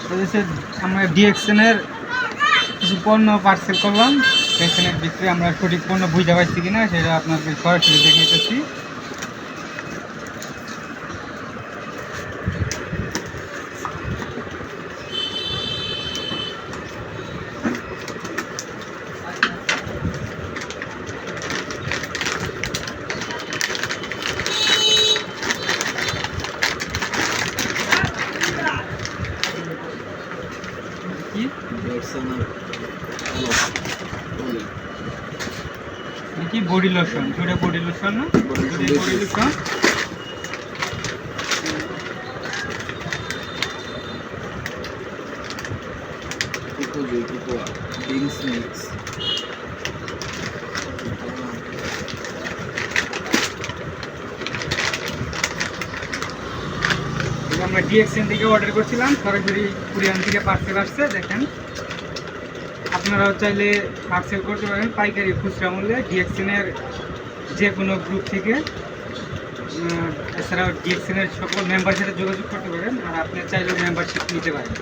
হচ্ছে আমরা ডিএক্সএনের কিছু পণ্য পার্সেল করলাম। ডিএক্সএনের ভিতরে আমরা সঠিক পণ্য বুঝতে পারছি কিনা সেটা আপনাদের সরাসরি দেখাইতেছি। কি বডি লোশন, দুটো বডি লোশন না, বডি লোশন। আমরা ডিএক্সএন থেকে অর্ডার করছিলাম, সরাসরি কুরিয়ান থেকে পার্সেল আসছে। দেখেন, আপনারাও চাইলে পার্সেল করতে পারেন পাইকারি খুচরা মূল্যে ডিএক্সএনের যে কোনো গ্রুপ থেকে। এছাড়াও ডিএক্সএনের সকল মেম্বার সাথে যোগাযোগ করতে পারেন, আর আপনি চাইলেও মেম্বারশিপ নিতে পারেন।